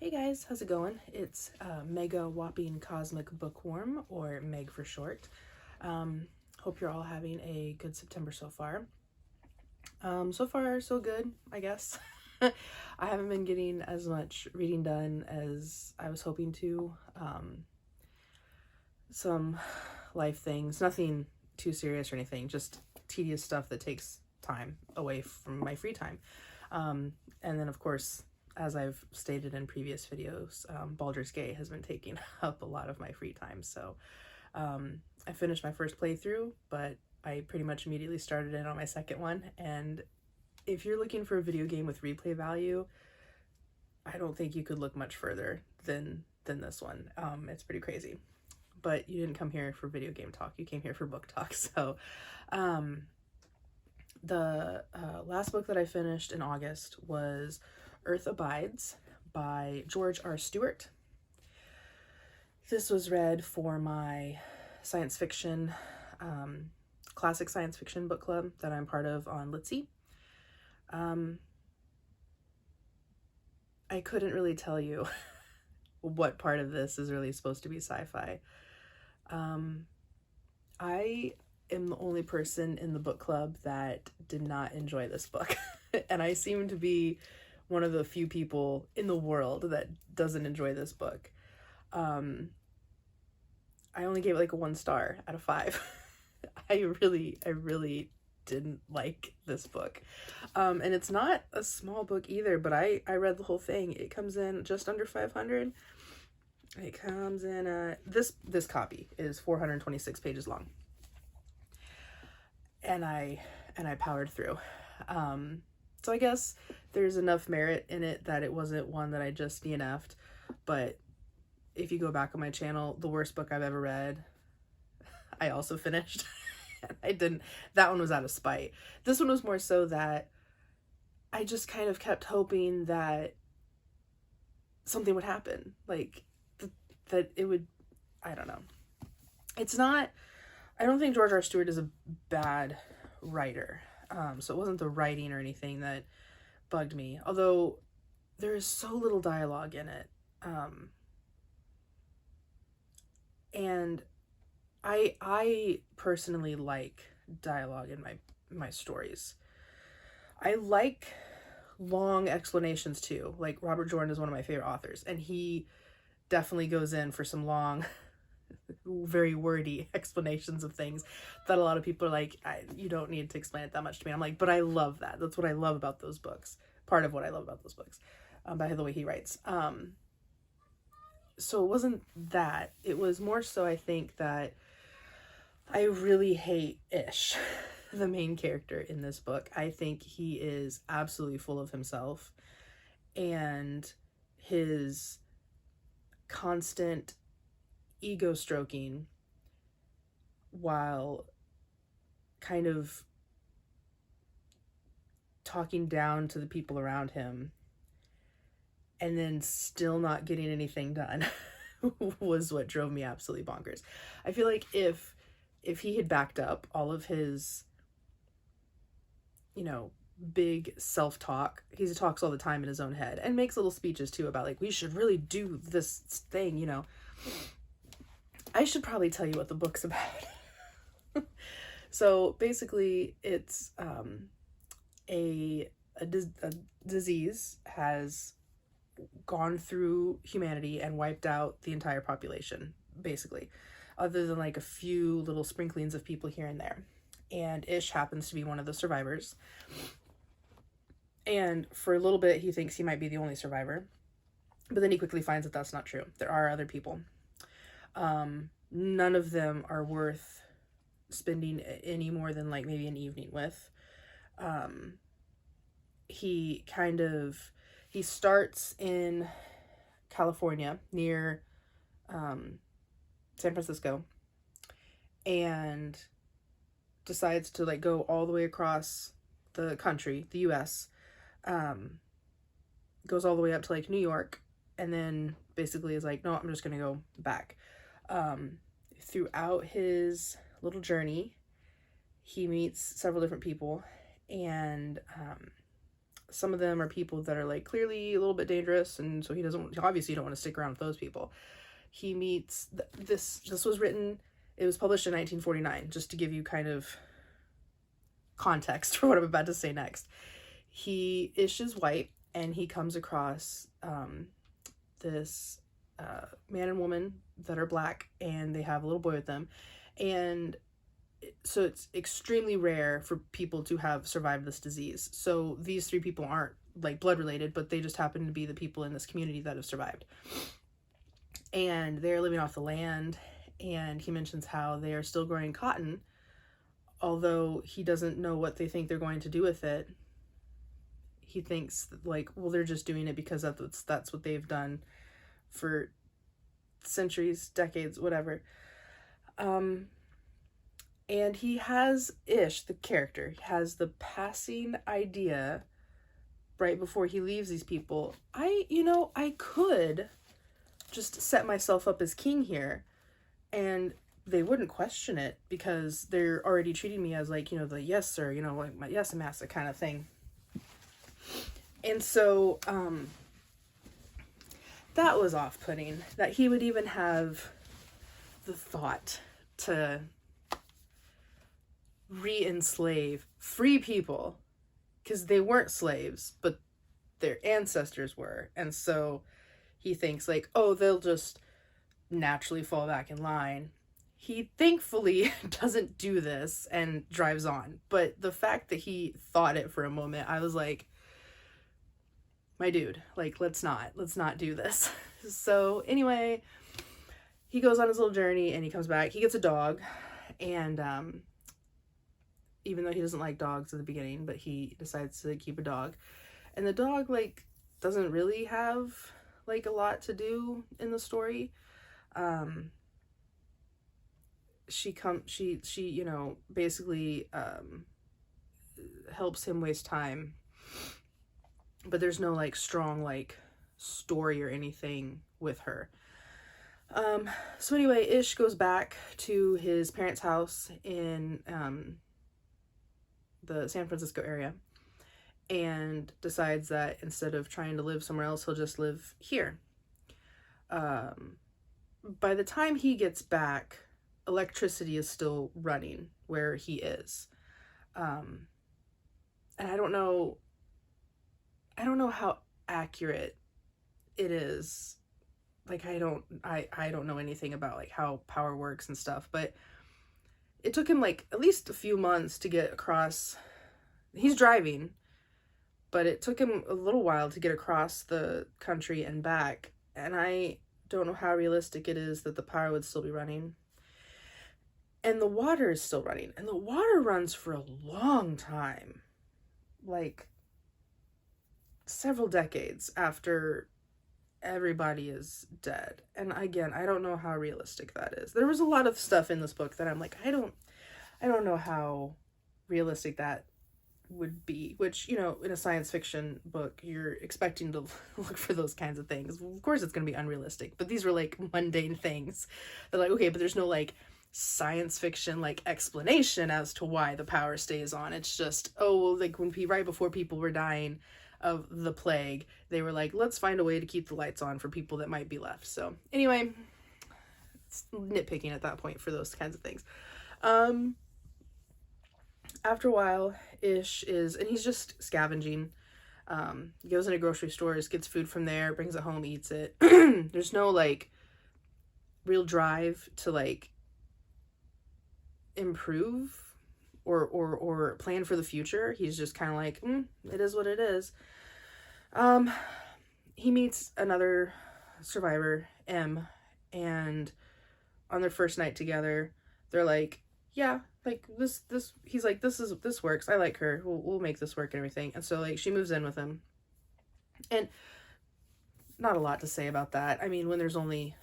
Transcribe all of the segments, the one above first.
Hey guys, how's it going? It's Megawhoppingcosmicbookwyrm, or Meg for short. Hope you're all having a good September so far. So far, so good, I guess. I haven't been getting as much reading done as I was hoping to. Some life things, nothing too serious or anything, just tedious stuff that takes time away from my free time. And then, of course, as I've stated in previous videos, Baldur's Gate has been taking up a lot of my free time. So I finished my first playthrough, but I pretty much immediately started in on my second one. And if you're looking for a video game with replay value, I don't think you could look much further than this one. It's pretty crazy. But you didn't come here for video game talk. You came here for book talk. So the last book that I finished in August was Earth Abides by George R. Stewart. This was read for my science fiction, classic science fiction book club that I'm part of on Litsy. I couldn't really tell you what part of this is really supposed to be sci-fi. I am the only person in the book club that did not enjoy this book. And I seem to be one of the few people in the world that doesn't enjoy this book. I only gave it like a 1 star out of 5. I really didn't like this book. And it's not a small book either, but I read the whole thing. It comes in just under 500. It comes in this copy is 426 pages long. And I powered through. So I guess there's enough merit in it that it wasn't one that I just DNF'd. But if you go back on my channel, the worst book I've ever read, I also finished. That one was out of spite. This one was more so that I just kind of kept hoping that something would happen. Like, that it would, I don't know. I don't think George R. Stewart is a bad writer. So it wasn't the writing or anything that bugged me. Although there is so little dialogue in it. And I personally like dialogue in my stories. I like long explanations too. Like, Robert Jordan is one of my favorite authors, and he definitely goes in for some long, very wordy explanations of things that a lot of people are like, you don't need to explain it that much to me. I'm like, but I love that. That's what I love about those books. Part of what I love about those books, by the way he writes. So it wasn't that. It was more so, I think, that I really hate Ish, the main character in this book. I think he is absolutely full of himself, and his constant ego stroking while kind of talking down to the people around him and then still not getting anything done was what drove me absolutely bonkers. I feel like if he had backed up all of his, big self-talk, he talks all the time in his own head and makes little speeches too about, like, we should really do this thing, I should probably tell you what the book's about. So basically it's a disease has gone through humanity and wiped out the entire population, basically, other than like a few little sprinklings of people here and there. And Ish happens to be one of the survivors. And for a little bit, he thinks he might be the only survivor. But then he quickly finds that that's not true. There are other people. None of them are worth spending any more than like maybe an evening with. He starts in California near San Francisco, and decides to like go all the way across the country, the US, goes all the way up to like New York, and then basically is like, no, I'm just gonna go back. Throughout his little journey, he meets several different people, and Some of them are people that are like clearly a little bit dangerous, and so he obviously don't want to stick around with those people. He meets this was written, it was published in 1949, just to give you kind of context for what I'm about to say next. Ish is white, and he comes across this man and woman that are black, and they have a little boy with them, and so it's extremely rare for people to have survived this disease. So these three people aren't like blood related, but they just happen to be the people in this community that have survived. And they're living off the land, and he mentions how they are still growing cotton, although he doesn't know what they think they're going to do with it. He thinks like, well, they're just doing it because that's what they've done for centuries, decades, whatever. And he has Ish, the character, has the passing idea right before he leaves these people. I could just set myself up as king here, and they wouldn't question it because they're already treating me as like, the yes sir, like my yes master kind of thing. And so that was off-putting, that he would even have the thought to re-enslave free people, because they weren't slaves, but their ancestors were. And so he thinks like, oh, they'll just naturally fall back in line. He thankfully doesn't do this and drives on. But the fact that he thought it for a moment, I was like, my dude, like, let's not do this. So anyway, he goes on his little journey, and he comes back. He gets a dog, and even though he doesn't like dogs at the beginning, but he decides to keep a dog. And the dog, like, doesn't really have like a lot to do in the story. She basically helps him waste time, but there's no like strong like story or anything with her. So anyway, Ish goes back to his parents' house in the San Francisco area, and decides that instead of trying to live somewhere else, he'll just live here. By the time he gets back, electricity is still running where he is. And I don't know how accurate it is. Like, I don't know anything about like how power works and stuff, but it took him like at least a few months to get across. He's driving, but it took him a little while to get across the country and back. And I don't know how realistic it is that the power would still be running. And the water is still running. And the water runs for a long time. Like, several decades after everybody is dead. And again, I don't know how realistic that is. There was a lot of stuff in this book that I'm like, I don't know how realistic that would be, which, in a science fiction book, you're expecting to look for those kinds of things. Of course it's going to be unrealistic, but these were like mundane things. They're like, okay, but there's no like science fiction like explanation as to why the power stays on. It's just, like when right before people were dying of the plague, they were like, let's find a way to keep the lights on for people that might be left. So anyway, it's nitpicking at that point for those kinds of things. After a while, Ish he's just scavenging. He goes into grocery stores, gets food from there, brings it home, eats it. There's no like real drive to like improve or plan for the future. He's just kind of like, it is what it is. He meets another survivor, M, and on their first night together, they're like, yeah, like this he's like, this works, I like her, we'll make this work and everything. And so like she moves in with him, and not a lot to say about that. I mean, when there's only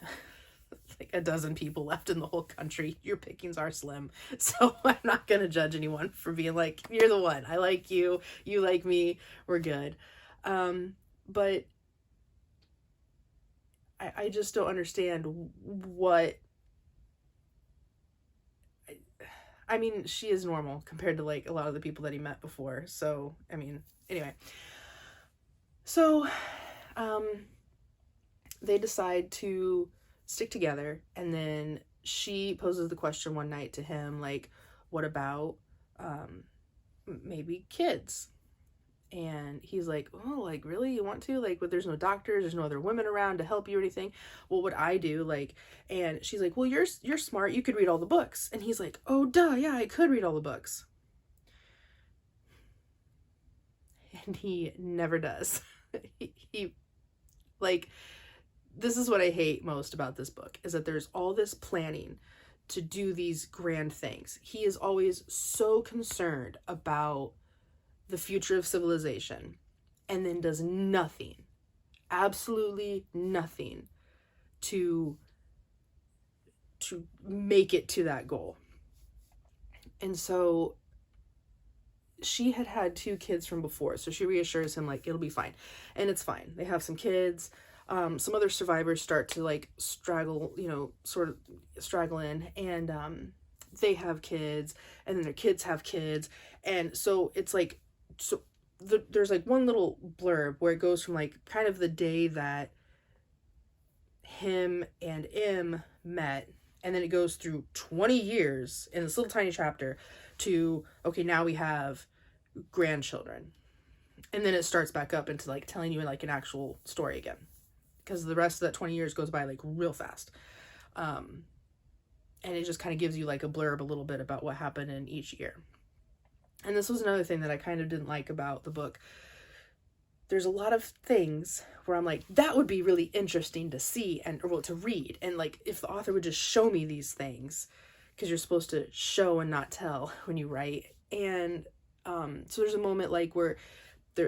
like a dozen people left in the whole country, your pickings are slim. So I'm not gonna judge anyone for being like, you're the one, I like you, you like me, we're good. But I just don't understand what, I mean, she is normal compared to like a lot of the people that he met before. So, I mean, anyway, So, they decide to stick together, and then she poses the question one night to him, like, what about, maybe kids? And he's like, oh, like, really, you want to, like, but there's no doctors, there's no other women around to help you or anything. What would I do? Like, and she's like, well, you're smart, you could read all the books. And he's like, oh, duh, yeah, I could read all the books. And he never does. he like, this is what I hate most about this book, is that there's all this planning to do these grand things. He is always so concerned about the future of civilization, and then does nothing, absolutely nothing, to make it to that goal. And so she had 2 kids from before, so she reassures him, like, it'll be fine. And it's fine. They have some kids. Some other survivors start to, like, straggle, sort of straggle in, and they have kids, and then their kids have kids. And so it's like, there's like one little blurb where it goes from, like, kind of the day that him and Im met, and then it goes through 20 years in this little tiny chapter to, okay, now we have grandchildren. And then it starts back up into, like, telling you, like, an actual story again, because the rest of that 20 years goes by, like, real fast. And it just kind of gives you, like, a blurb a little bit about what happened in each year. And this was another thing that I kind of didn't like about the book. There's a lot of things where I'm like, that would be really interesting to see or to read. And, like, if the author would just show me these things, because you're supposed to show and not tell when you write. And so there's a moment, like, where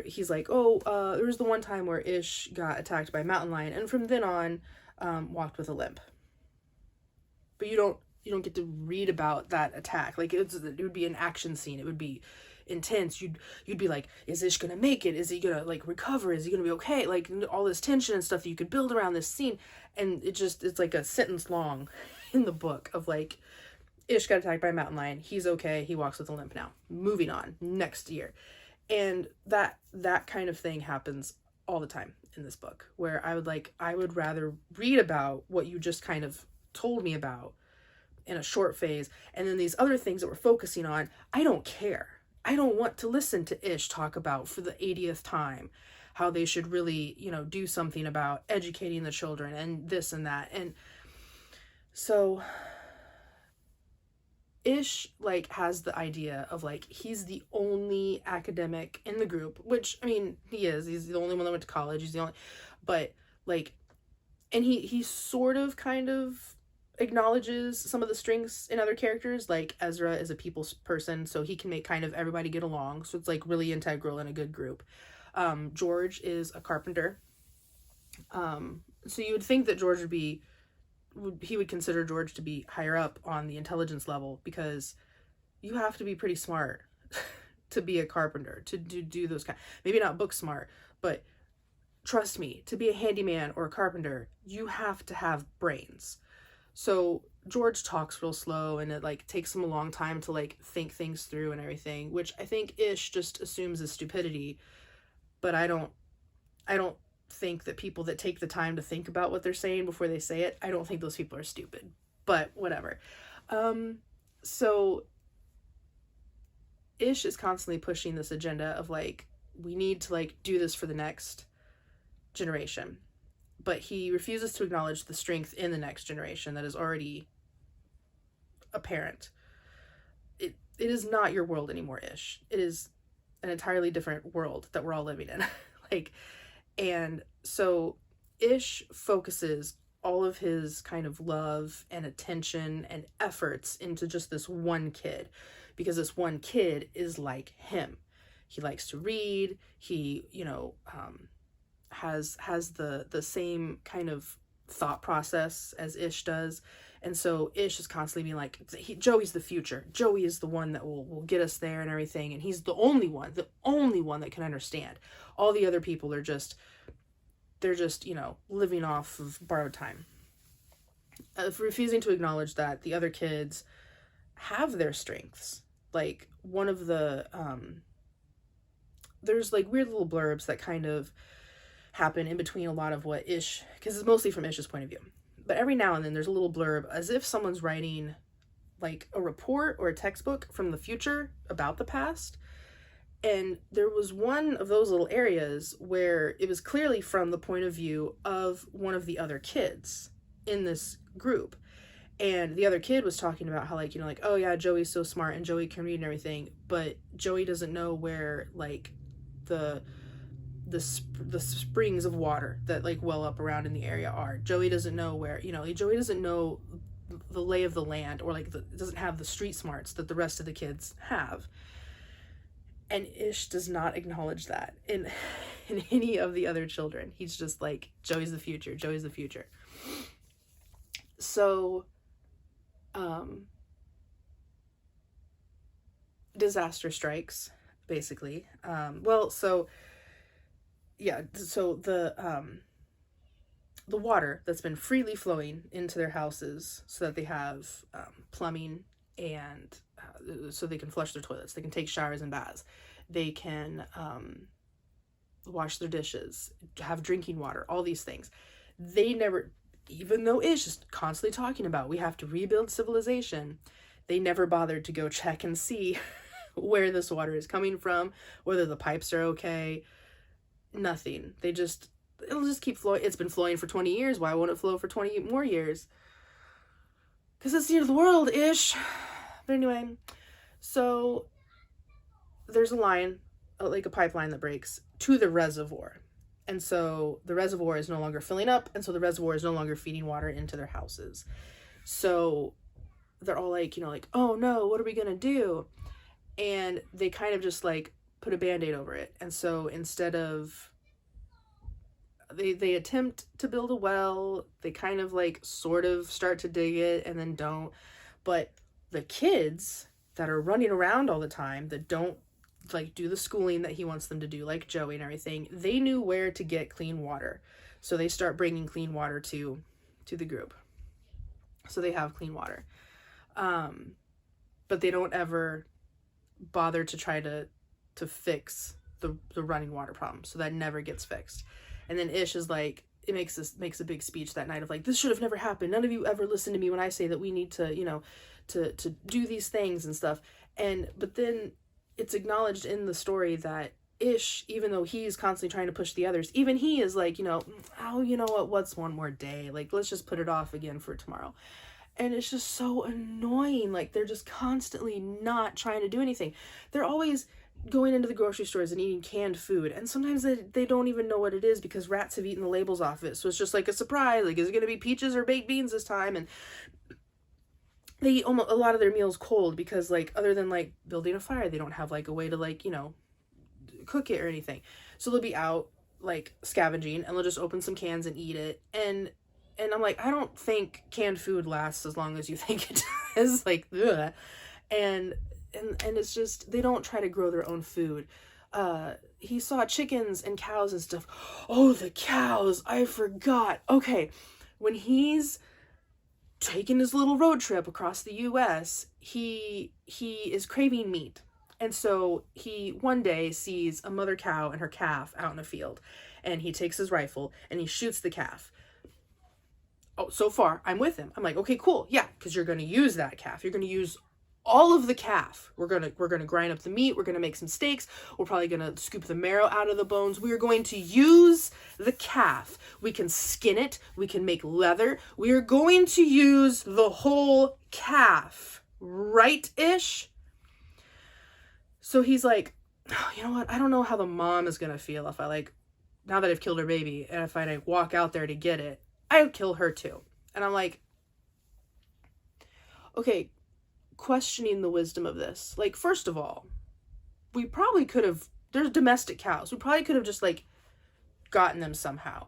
he's like, there was the one time where Ish got attacked by a mountain lion, and from then on, walked with a limp. But you don't get to read about that attack. Like, it would be an action scene. It would be intense. You'd be like, is Ish gonna make it? Is he gonna, like, recover? Is he gonna be okay? Like, all this tension and stuff that you could build around this scene. And it's like a sentence long in the book of, like, Ish got attacked by a mountain lion. He's okay. He walks with a limp now. Moving on. Next year. And that kind of thing happens all the time in this book, where I would rather read about what you just kind of told me about in a short phase, and then these other things that we're focusing on, I don't care. I don't want to listen to Ish talk about for the 80th time how they should really, do something about educating the children and this and that. And so Ish, like, has the idea of, like, he's the only academic in the group, which, I mean, he's the only one that went to college, he's the only, but, like, and he sort of kind of acknowledges some of the strengths in other characters, like Ezra is a people's person, so he can make kind of everybody get along, so it's, like, really integral in a good group. George is a carpenter, so you would think that he would consider George to be higher up on the intelligence level, because you have to be pretty smart to be a carpenter, to do those kind, maybe not book smart, but trust me, to be a handyman or a carpenter, you have to have brains. So George talks real slow, and it, like, takes him a long time to, like, think things through and everything, which I think Ish just assumes is stupidity. But I don't think that people that take the time to think about what they're saying before they say it, I don't think those people are stupid. But whatever. So Ish is constantly pushing this agenda of, like, we need to, like, do this for the next generation. But he refuses to acknowledge the strength in the next generation that is already apparent. It is not your world anymore, Ish. It is an entirely different world that we're all living in. Like, and so Ish focuses all of his kind of love and attention and efforts into just this one kid, because this one kid is like him. He likes to read. He, has the same kind of thought process as Ish does. And so Ish is constantly being like, Joey's the future. Joey is the one that will get us there and everything. And he's the only one that can understand. All the other people are they're just, living off of borrowed time. Refusing to acknowledge that the other kids have their strengths. Like, one of the, there's, like, weird little blurbs that kind of happen in between a lot of what Ish, because it's mostly from Ish's point of view. But every now and then there's a little blurb as if someone's writing like a report or a textbook from the future about the past. And there was one of those little areas where it was clearly from the point of view of one of the other kids in this group. And the other kid was talking about how, like, you know, like, oh yeah, Joey's so smart and Joey can read and everything, but Joey doesn't know where, like, the springs of water that, like, well up around in the area are. Joey doesn't know where, you know, like, Joey doesn't know the lay of the land, or, like, doesn't have the street smarts that the rest of the kids have. And Ish does not acknowledge that in any of the other children. He's just like, Joey's the future, Joey's the future. So, disaster strikes, basically. So the water that's been freely flowing into their houses so that they have plumbing and so they can flush their toilets, they can take showers and baths, they can wash their dishes, have drinking water, all these things. They never, even though Ish is constantly talking about we have to rebuild civilization, they never bothered to go check and see where this water is coming from, whether the pipes are okay, nothing. It'll just keep flowing. It's been flowing for 20 years. Why won't it flow for 20 more years? Because it's the end of the world, Ish. But anyway, so there's a line, like a pipeline that breaks to the reservoir. And so the reservoir is no longer filling up, and so the reservoir is no longer feeding water into their houses. So they're all like, you know, like, oh no, what are we gonna do? And they kind of just like put a Band-Aid over it. And so instead of, they attempt to build a well, they kind of like sort of start to dig it and then don't. But the kids that are running around all the time, that don't like do the schooling that he wants them to do, like Joey and everything, they knew where to get clean water. So they start bringing clean water to the group. So they have clean water. But they don't ever bother to try to fix the running water problem. So that never gets fixed. And then Ish is like, it makes a big speech that night of like, this should have never happened. None of you ever listen to me when I say that we need to, you know, to do these things and stuff. But then it's acknowledged in the story that Ish, even though he's constantly trying to push the others, even he is like, you know, oh, you know what's one more day? Like, let's just put it off again for tomorrow. And it's just so annoying. Like, they're just constantly not trying to do anything. They're always going into the grocery stores and eating canned food, and sometimes they don't even know what it is because rats have eaten the labels off it. So it's just like a surprise, like, is it going to be peaches or baked beans this time? And they eat almost a lot of their meals cold because, like, other than like building a fire, they don't have like a way to, like, you know, cook it or anything. So they'll be out like scavenging and they'll just open some cans and eat it. And I'm like, I don't think canned food lasts as long as you think it does. Like, ugh. And it's just, they don't try to grow their own food. He saw chickens and cows and stuff. Oh, the cows, I forgot. Okay, when he's taking his little road trip across the US, he is craving meat. And so he one day sees a mother cow and her calf out in a field, and he takes his rifle and he shoots the calf. Oh, so far I'm with him. I'm like, okay, cool. Yeah, because you're going to use that calf. You're going to use all of the calf. We're going to grind up the meat. We're going to make some steaks. We're probably going to scoop the marrow out of the bones. We are going to use the calf. We can skin it. We can make leather. We are going to use the whole calf. Right-ish? So he's like, oh, you know what? I don't know how the mom is going to feel if I, like, now that I've killed her baby, and if I like walk out there to get it, I would kill her too. And I'm like, okay, questioning the wisdom of this. Like, first of all, we probably could have, there's domestic cows. We probably could have just like gotten them somehow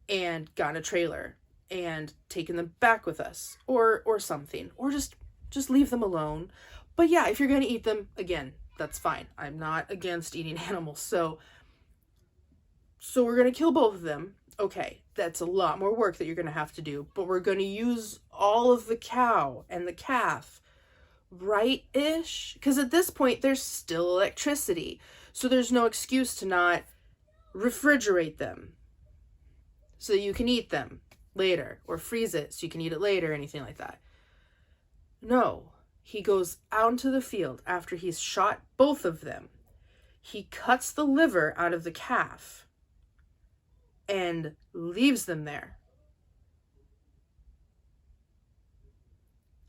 and gotten a trailer and taken them back with us or something, or just leave them alone. But yeah, if you're going to eat them, again, that's fine. I'm not against eating animals. So we're going to kill both of them. Okay, that's a lot more work that you're going to have to do, but we're going to use all of the cow and the calf, right-ish? Because at this point, there's still electricity, so there's no excuse to not refrigerate them. so you can eat them later, or freeze it so you can eat it later, anything like that. No, he goes out into the field after he's shot both of them. He cuts the liver out of the calf and leaves them there.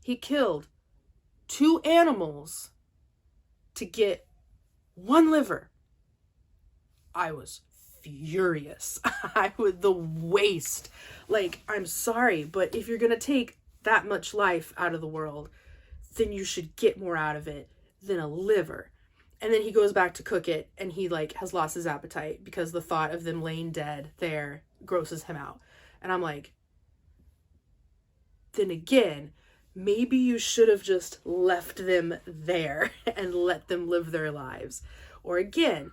He killed 2 animals to get 1 liver. I was furious. The waste. Like, I'm sorry, but if you're gonna take that much life out of the world, then you should get more out of it than a liver. And then he goes back to cook it, and he like has lost his appetite because the thought of them laying dead there grosses him out. And I'm like, then again, maybe you should have just left them there and let them live their lives. Or again,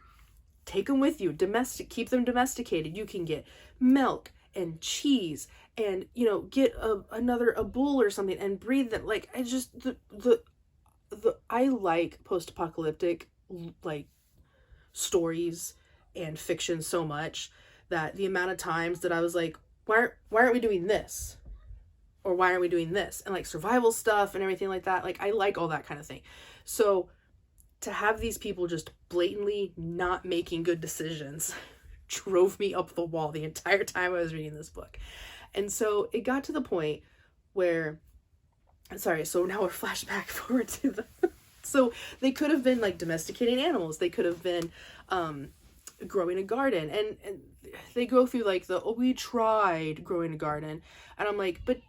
take them with you, keep them domesticated. You can get milk and cheese and, you know, get a bull or something and breed them. Like, I just, I like post-apocalyptic, like, stories and fiction so much that the amount of times that I was like, why aren't we doing this? Or why aren't we doing this? And like survival stuff and everything like that. Like, I like all that kind of thing. So to have these people just blatantly not making good decisions drove me up the wall the entire time I was reading this book. And so it got to the point where, sorry, so now we're flashback forward to the, so they could have been like domesticating animals. They could have been growing a garden. And they go through like we tried growing a garden. And I'm like, but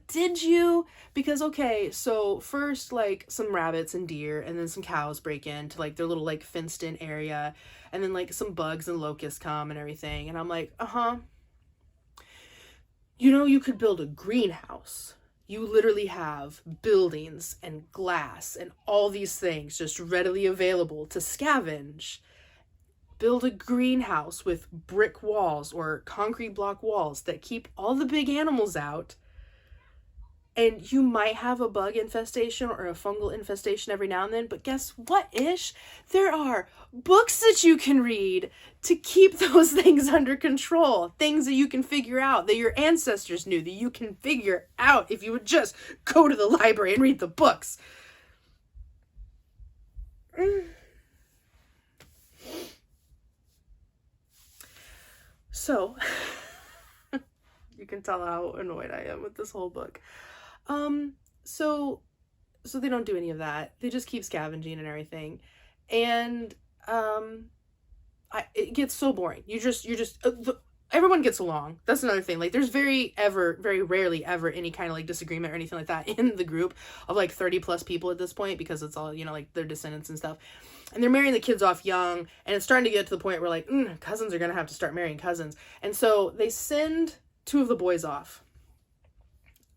did you? Because, okay, so first, like, some rabbits and deer, and then some cows break into, like, their little, like, fenced-in area, and then, like, some bugs and locusts come and everything, and I'm like, You know, you could build a greenhouse. You literally have buildings and glass and all these things just readily available to scavenge. Build a greenhouse with brick walls or concrete block walls that keep all the big animals out. And you might have a bug infestation or a fungal infestation every now and then, but guess what, Ish? There are books that you can read to keep those things under control. Things that you can figure out, that your ancestors knew, that you can figure out if you would just go to the library and read the books. So, you can tell how annoyed I am with this whole book. So they don't do any of that. They just keep scavenging and everything. And, it gets so boring. Everyone gets along. That's another thing. Like, there's very rarely ever any kind of like disagreement or anything like that in the group of like 30 plus people at this point, because it's all, you know, like their descendants and stuff. And they're marrying the kids off young, and it's starting to get to the point where like, cousins are going to have to start marrying cousins. And so they send 2 of the boys off,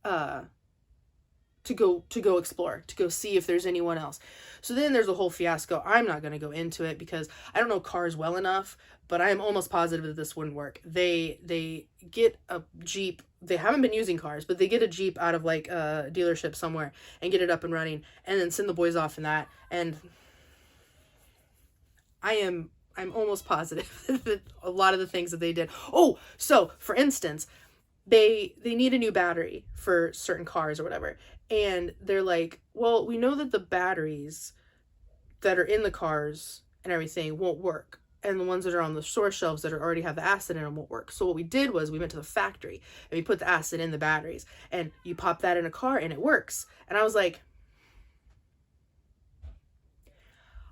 to go explore, to go see if there's anyone else. So then there's a whole fiasco. I'm not going to go into it because I don't know cars well enough, but I am almost positive that this wouldn't work. They get a Jeep. They haven't been using cars, but they get a Jeep out of like a dealership somewhere and get it up and running, and then send the boys off in that. And I'm almost positive that a lot of the things that they did. Oh, so for instance, they need a new battery for certain cars or whatever. And they're like, well, we know that the batteries that are in the cars and everything won't work. And the ones that are on the store shelves that already have the acid in them won't work. So what we did was we went to the factory and we put the acid in the batteries. And you pop that in a car and it works. And I was like,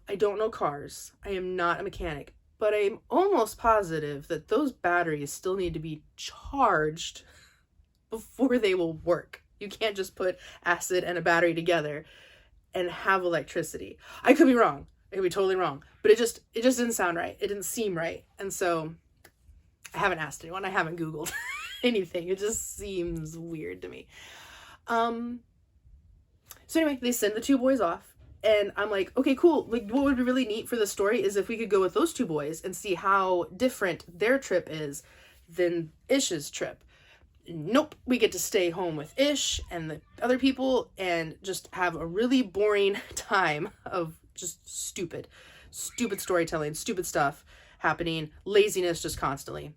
I don't know cars. I am not a mechanic. But I'm almost positive that those batteries still need to be charged before they will work. You can't just put acid and a battery together and have electricity. I could be wrong. I could be totally wrong. But it just didn't sound right. It didn't seem right. And so I haven't asked anyone. I haven't Googled anything. It just seems weird to me. So anyway, they send the 2 boys off. And I'm like, okay, cool. Like, what would be really neat for the story is if we could go with those 2 boys and see how different their trip is than Ish's trip. Nope, we get to stay home with Ish and the other people and just have a really boring time of just stupid storytelling, stupid stuff happening, laziness just constantly.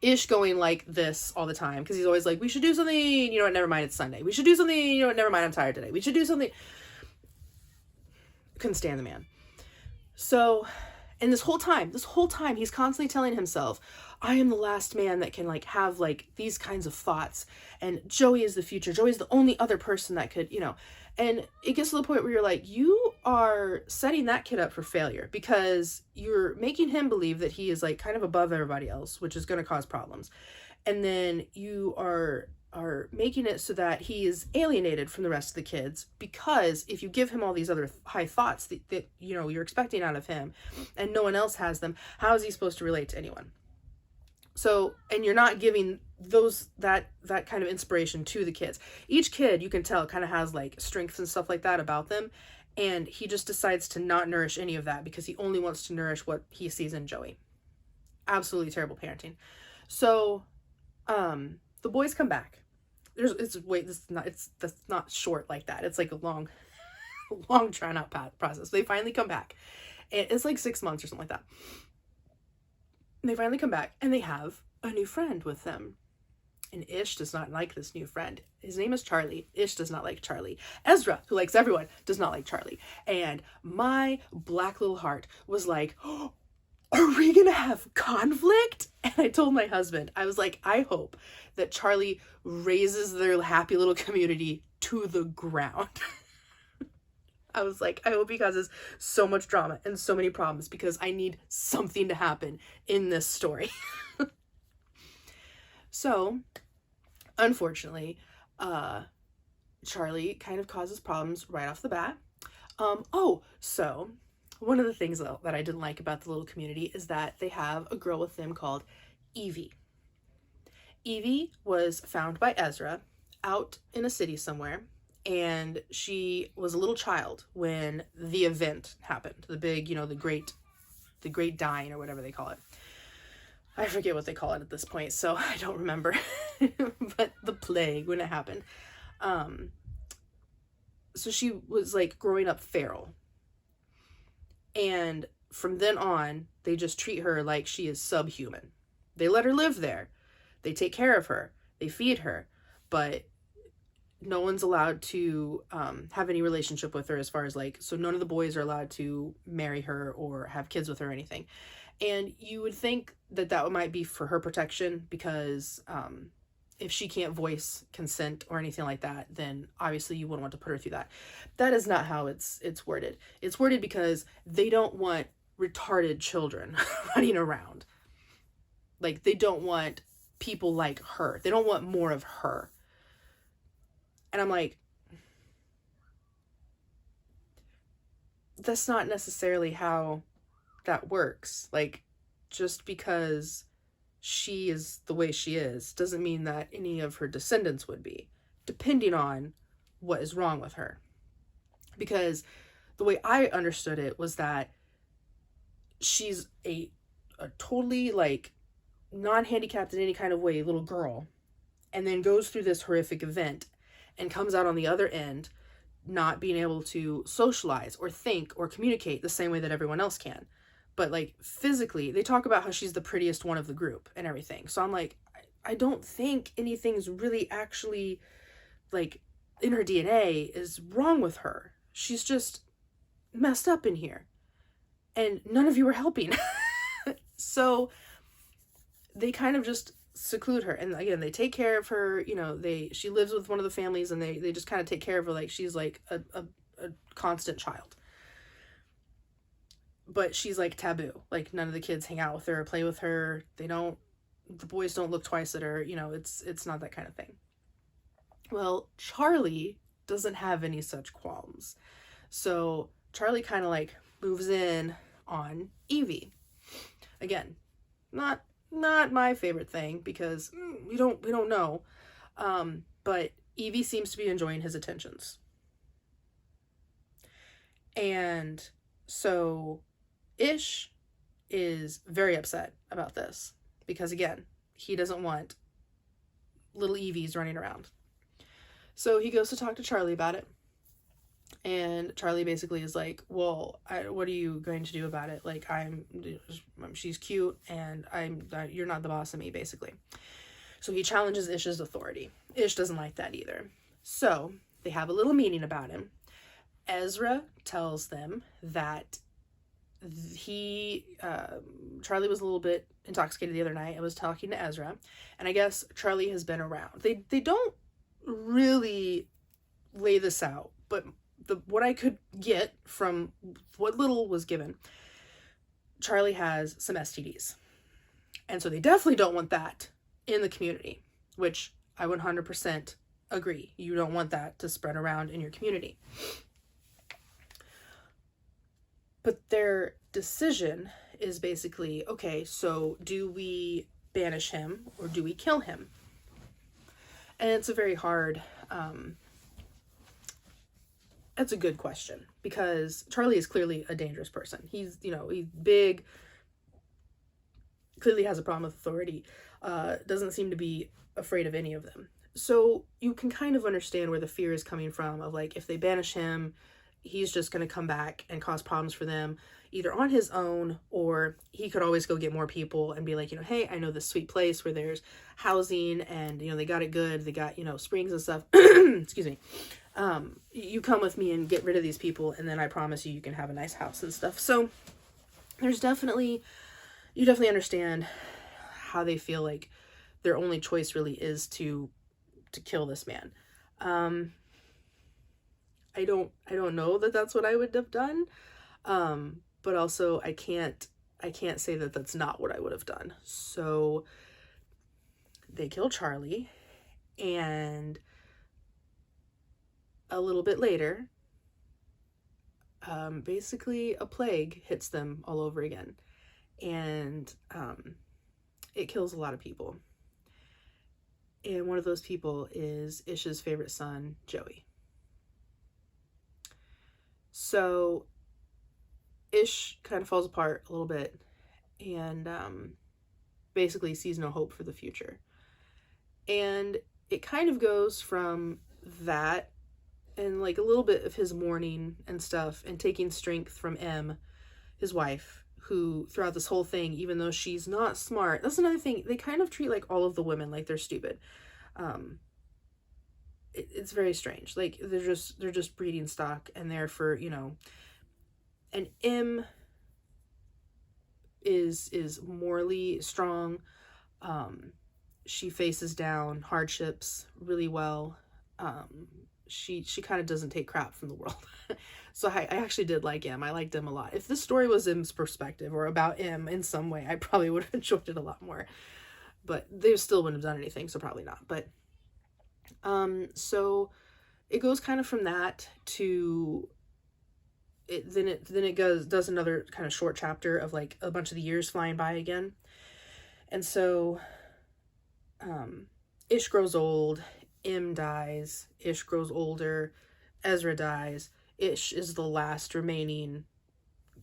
Ish going like this all the time, because he's always like, we should do something, you know what, never mind, it's Sunday. We should do something, you know what, never mind, I'm tired today. We should do something. Couldn't stand the man. So, and this whole time, he's constantly telling himself, I am the last man that can like have like these kinds of thoughts, and Joey is the future. Joey's the only other person that could, you know. And it gets to the point where you're like, you are setting that kid up for failure, because you're making him believe that he is like kind of above everybody else, which is going to cause problems. And then you are making it so that he is alienated from the rest of the kids, because if you give him all these other high thoughts that you know you're expecting out of him and no one else has them, how is he supposed to relate to anyone? So, and you're not giving that kind of inspiration to the kids. Each kid, you can tell, kind of has like strengths and stuff like that about them, and he just decides to not nourish any of that because he only wants to nourish what he sees in Joey. Absolutely terrible parenting. So the boys come back. That's not short like that. It's like a long drawn out process. They finally come back. It's like 6 months or something like that. And they finally come back, and they have a new friend with them. And Ish does not like this new friend. His name is Charlie. Ish does not like Charlie. Ezra, who likes everyone, does not like Charlie. And my black little heart was like, oh, are we gonna have conflict? And I told my husband, I was like, I hope that Charlie raises their happy little community to the ground. I was like, I hope he causes so much drama and so many problems, because I need something to happen in this story. So, unfortunately, Charlie kind of causes problems right off the bat. So one of the things though that I didn't like about the little community is that they have a girl with them called Evie. Evie was found by Ezra out in a city somewhere, and she was a little child when the event happened. The big, the great dying, or whatever they call it. I forget what they call it at this point, so I don't remember. But the plague, when it happened. So she was like growing up feral. And from then on, they just treat her like she is subhuman. They let her live there. They take care of her. They feed her. But no one's allowed to have any relationship with her, as far as like, so none of the boys are allowed to marry her or have kids with her or anything. And you would think that might be for her protection, because if she can't voice consent or anything like that, then obviously you wouldn't want to put her through that. That is not how it's worded. It's worded because they don't want retarded children running around. Like, they don't want people like her. They don't want more of her. And I'm like, that's not necessarily how that works. Like, just because she is the way she is doesn't mean that any of her descendants would be, depending on what is wrong with her. Because the way I understood it was that she's a totally like non-handicapped in any kind of way little girl, and then goes through this horrific event and comes out on the other end not being able to socialize or think or communicate the same way that everyone else can. But like physically, they talk about how she's the prettiest one of the group and everything. So I'm like, I don't think anything's really actually like in her DNA is wrong with her. She's just messed up in here. And none of you are helping. So they kind of just seclude her. And again, they take care of her. She lives with one of the families, and they just kind of take care of her like she's like a constant child. But she's like taboo. Like, none of the kids hang out with her or play with her. The boys don't look twice at her. It's not that kind of thing. Well, Charlie doesn't have any such qualms. So Charlie kind of like moves in on Evie. Again, not my favorite thing, because we don't know. But Evie seems to be enjoying his attentions. And so Ish is very upset about this, because again, he doesn't want little Evies running around. So he goes to talk to Charlie about it. And Charlie basically is like, well, what are you going to do about it? Like, she's cute, and you're not the boss of me, basically. So he challenges Ish's authority. Ish doesn't like that either. So they have a little meeting about him. Ezra tells them that Charlie was a little bit intoxicated the other night. I was talking to Ezra, and I guess Charlie has been around. They don't really lay this out, but what I could get from what little was given, Charlie has some STDs. And so they definitely don't want that in the community, which I 100% agree. You don't want that to spread around in your community. But their decision is basically, okay, so do we banish him or do we kill him? And it's a very hard, that's a good question, because Charlie is clearly a dangerous person. He's big, clearly has a problem with authority, doesn't seem to be afraid of any of them. So you can kind of understand where the fear is coming from of like, if they banish him, he's just going to come back and cause problems for them, either on his own, or he could always go get more people and be like, hey, I know this sweet place where there's housing and, they got it good. They got, springs and stuff. Excuse me. You come with me and get rid of these people, and then I promise you can have a nice house and stuff. So there's you definitely understand how they feel like their only choice really is to kill this man. I don't know that that's what I would have done. But also I can't say that that's not what I would have done. So they kill Charlie, and a little bit later, basically a plague hits them all over again. And it kills a lot of people. And one of those people is Ish's favorite son, Joey. So Ish kind of falls apart a little bit and basically sees no hope for the future. And it kind of goes from that and like a little bit of his mourning and stuff and taking strength from M, his wife, who throughout this whole thing, even though she's not smart, that's another thing, they kind of treat like all of the women like they're stupid. It's very strange. Like they're just breeding stock, and they're for, and M is morally strong. She faces down hardships really well. She kind of doesn't take crap from the world. So I actually did like M. I liked M a lot. If this story was M's perspective or about M in some way, I probably would have enjoyed it a lot more. But they still wouldn't have done anything, so probably not. But so it goes kind of from that to it. Then it does another kind of short chapter of like a bunch of the years flying by again. And so Ish grows old, M dies, Ish grows older, Ezra dies. Ish is the last remaining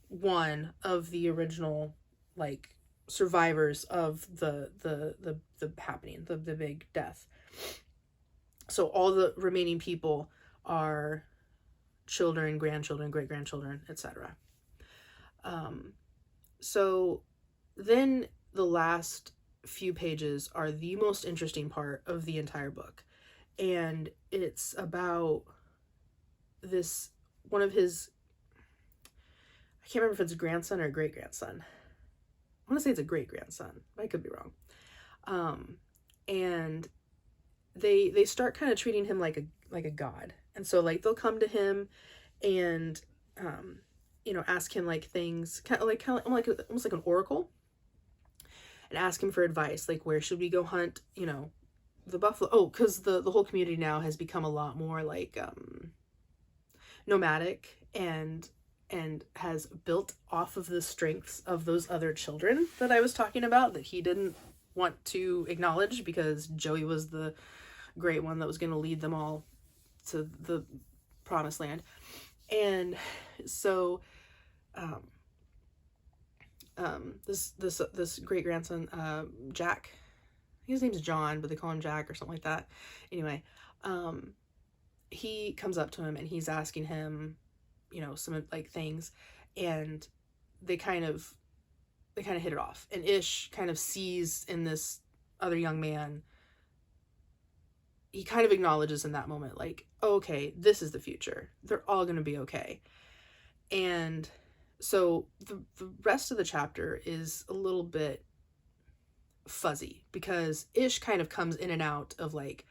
one of the original like survivors of the happening, the big death. So all the remaining people are children, grandchildren, great-grandchildren, etc. So then the last few pages are the most interesting part of the entire book. And it's about this, one of his, I can't remember if it's a grandson or a great-grandson. I want to say it's a great-grandson, but I could be wrong. And they start kind of treating him like a god. And so like they'll come to him and ask him like things kind of like almost like an oracle, and ask him for advice, like where should we go hunt the buffalo. Because the whole community now has become a lot more like nomadic and has built off of the strengths of those other children that I was talking about that he didn't want to acknowledge, because Joey was the great one that was going to lead them all to the promised land. And so this great grandson, Jack, his name's John, but they call him Jack or something like that. Anyway, he comes up to him and he's asking him, you know, some like things, and they kind of hit it off. And Ish kind of sees in this other young man, he kind of acknowledges in that moment, like, oh, okay, this is the future. They're all going to be okay. And so the rest of the chapter is a little bit fuzzy, because Ish kind of comes in and out of like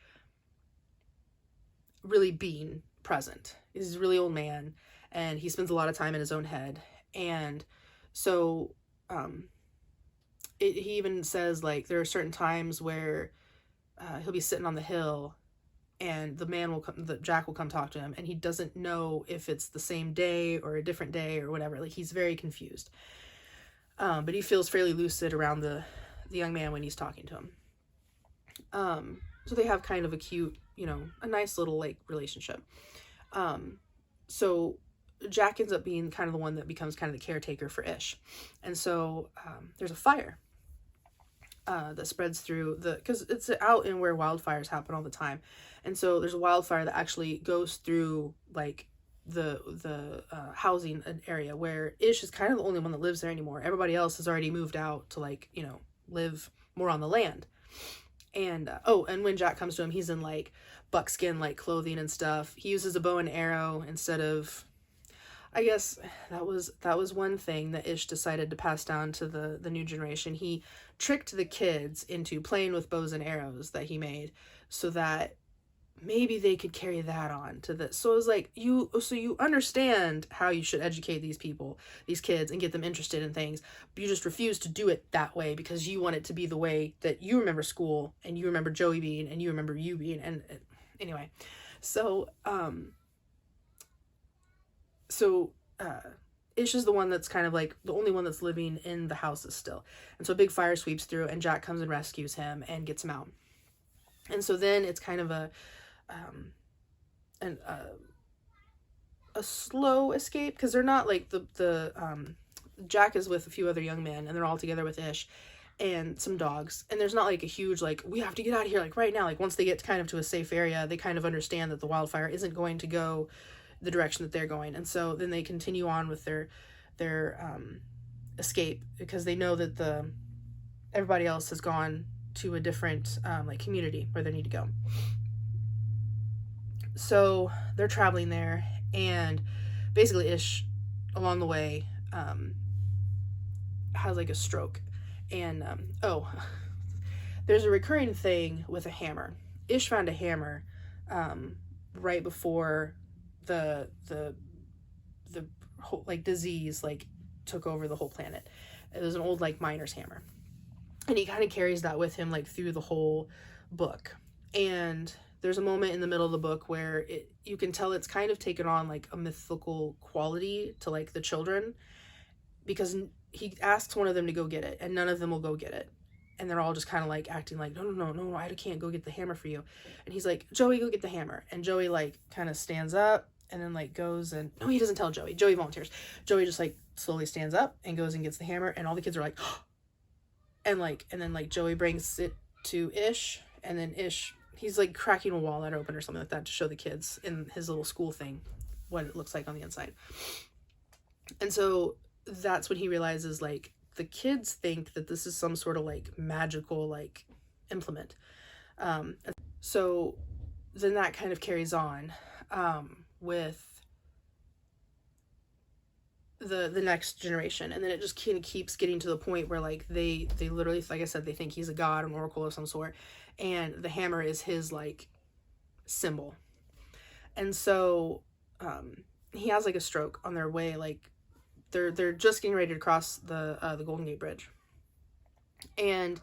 really being present. He's a really old man, and he spends a lot of time in his own head. And so he even says, like, there are certain times where he'll be sitting on the hill, and the Jack will come talk to him, and he doesn't know if it's the same day or a different day or whatever. Like, he's very confused. But he feels fairly lucid around the young man when he's talking to him. So they have kind of a cute, you know, a nice little like relationship. So Jack ends up being kind of the one that becomes kind of the caretaker for Ish. And so there's a fire that spreads through because it's out in where wildfires happen all the time. And so there's a wildfire that actually goes through like the housing area, where Ish is kind of the only one that lives there anymore. Everybody else has already moved out to, like, you know, live more on the land. And and when Jack comes to him, he's in like buckskin like clothing and stuff. He uses a bow and arrow instead of, I guess that was one thing that Ish decided to pass down to the new generation. He tricked the kids into playing with bows and arrows that he made, so that maybe they could carry that on to this. So it was like, you understand how you should educate these kids, and get them interested in things, but you just refuse to do it that way because you want it to be the way that you remember school, and you remember Joey being, and you remember you being. And anyway, so Ish is the one that's kind of like the only one that's living in the houses still. And so a big fire sweeps through, and Jack comes and rescues him and gets him out. And so then it's kind of a slow escape, because they're not like Jack is with a few other young men, and they're all together with Ish and some dogs, and there's not like a huge like, we have to get out of here like right now. Like, once they get kind of to a safe area, they kind of understand that the wildfire isn't going to go the direction that they're going, and so then they continue on with their escape, because they know that everybody else has gone to a different like community where they need to go. So they're traveling there, and basically Ish along the way has like a stroke. And there's a recurring thing with a hammer. Ish found a hammer right before the whole like disease like took over the whole planet. It was an old like miner's hammer, and he kind of carries that with him like through the whole book. And there's a moment in the middle of the book where you can tell it's kind of taken on like a mythical quality to like the children, because he asks one of them to go get it, and none of them will go get it. And they're all just kind of like acting like, no, I can't go get the hammer for you. And he's like, Joey, go get the hammer. And Joey like kind of stands up and then like goes, and no, he doesn't tell Joey. Joey volunteers. Joey just like slowly stands up and goes and gets the hammer, and all the kids are like, and then like Joey brings it to Ish, and then Ish, he's like cracking a walnut open or something like that to show the kids in his little school thing what it looks like on the inside. And so that's when he realizes like the kids think that this is some sort of like magical like implement. So then that kind of carries on with the next generation, and then it just kind of keeps getting to the point where like they literally, like I said, they think he's a god, an oracle of some sort, and the hammer is his like symbol. And so he has like a stroke on their way, like they're just getting ready to cross the Golden Gate Bridge, and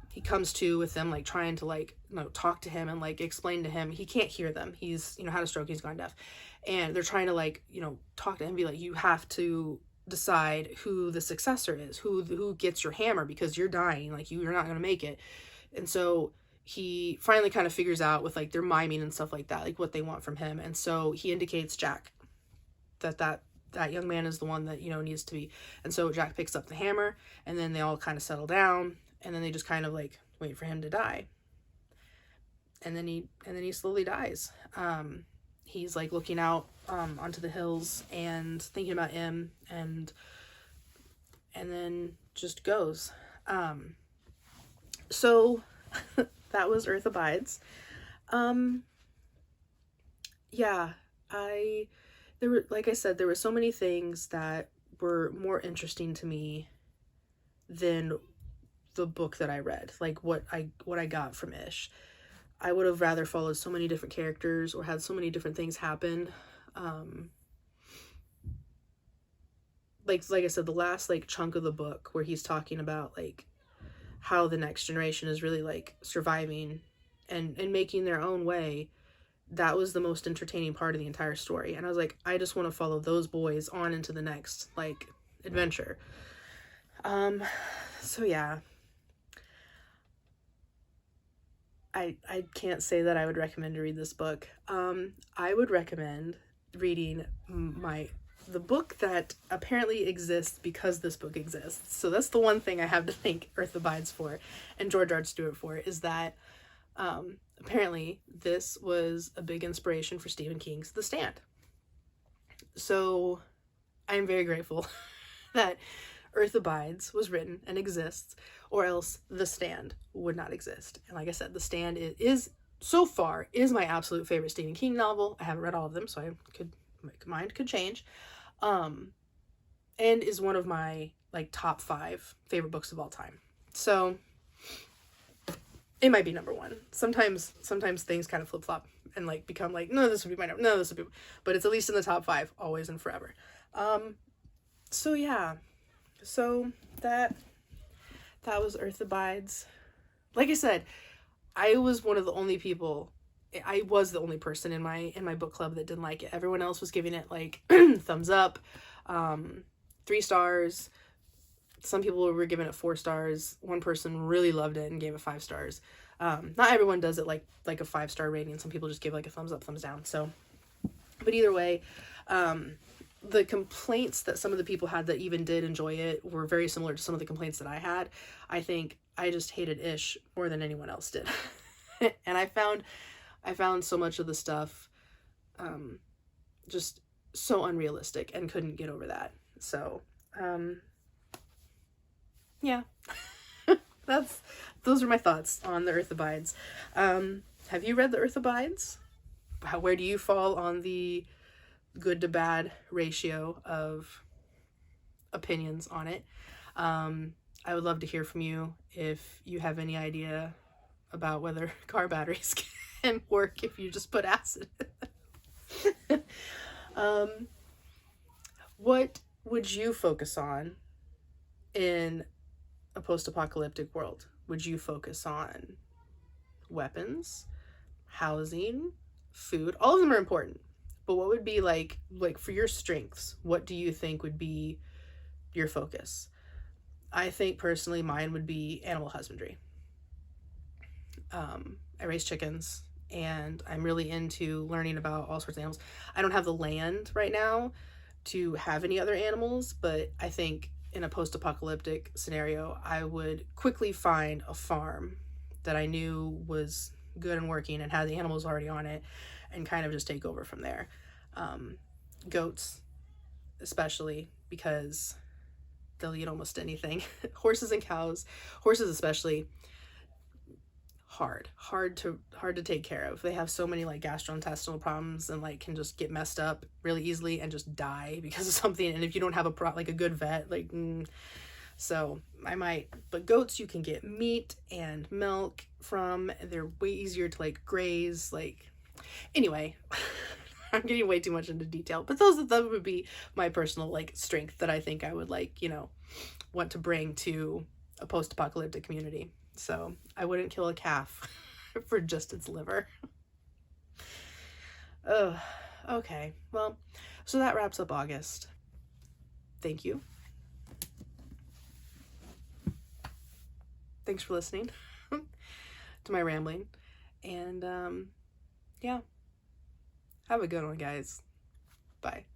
he comes to with them like trying to like talk to him and like explain to him. He can't hear them. He's had a stroke, he's gone deaf, and they're trying to like talk to him, be like, you have to decide who the successor is, who gets your hammer, because you're dying, like you're not gonna make it. And so he finally kind of figures out with like their miming and stuff like that, like what they want from him. And so he indicates Jack that young man is the one that needs to be. And so Jack picks up the hammer, and then they all kind of settle down, and then they just kind of like wait for him to die. and then he slowly dies. He's like looking out onto the hills and thinking about him, and then just goes. So that was Earth Abides. Yeah, like I said, there were so many things that were more interesting to me than the book that I read, like what I got from Ish. I would have rather followed so many different characters or had so many different things happen. Like I said, the last like chunk of the book where he's talking about like how the next generation is really like surviving and making their own way, that was the most entertaining part of the entire story. And I was like, I just want to follow those boys on into the next like adventure. So yeah, I can't say that I would recommend to read this book. I would recommend reading the book that apparently exists because this book exists. So that's the one thing I have to thank Earth Abides for and George R. Stewart for, is that apparently this was a big inspiration for Stephen King's The Stand. So I'm very grateful that Earth Abides was written and exists, or else The Stand would not exist. And like I said, The Stand is so far my absolute favorite Stephen King novel. I haven't read all of them, so my mind could change. And is one of my like top 5 favorite books of all time. So it might be number 1. Sometimes things kind of flip flop and like become like, no, this would be my number. No, this would be, but it's at least in the top 5, always and forever. So yeah, so that was Earth Abides. Like I said, I was the only person in my book club that didn't like it. Everyone else was giving it like thumbs up, 3 stars. Some people were giving it 4 stars. One person really loved it and gave it 5 stars. Not everyone does it like a 5-star rating. Some people just give like a thumbs up, thumbs down. So, but either way, the complaints that some of the people had that even did enjoy it were very similar to some of the complaints that I had. I think I just hated Ish more than anyone else did. And I found so much of the stuff just so unrealistic and couldn't get over that. So, yeah. Those are my thoughts on The Earth Abides. Have you read The Earth Abides? Where do you fall on the good to bad ratio of opinions on it? I would love to hear from you if you have any idea about whether car batteries can work if you just put acid in them. What would you focus on in a post-apocalyptic world? Would you focus on weapons, housing, food? All of them are important, but what would be like for your strengths, what do you think would be your focus? I think personally mine would be animal husbandry. I raise chickens and I'm really into learning about all sorts of animals. I don't have the land right now to have any other animals, but I think in a post-apocalyptic scenario, I would quickly find a farm that I knew was good and working and had the animals already on it and kind of just take over from there. Goats, especially, because they'll eat almost anything. Horses and cows, horses especially, hard to take care of. They have so many like gastrointestinal problems and like can just get messed up really easily and just die because of something. And if you don't have a good vet, so I might. But goats, you can get meat and milk from. They're way easier to like graze. Anyway, I'm getting way too much into detail. But that would be my personal like strength that I think I would want to bring to a post-apocalyptic community. So I wouldn't kill a calf for just its liver. Oh, okay. Well, so that wraps up August. Thank you. Thanks for listening to my rambling. And, yeah. Have a good one, guys. Bye.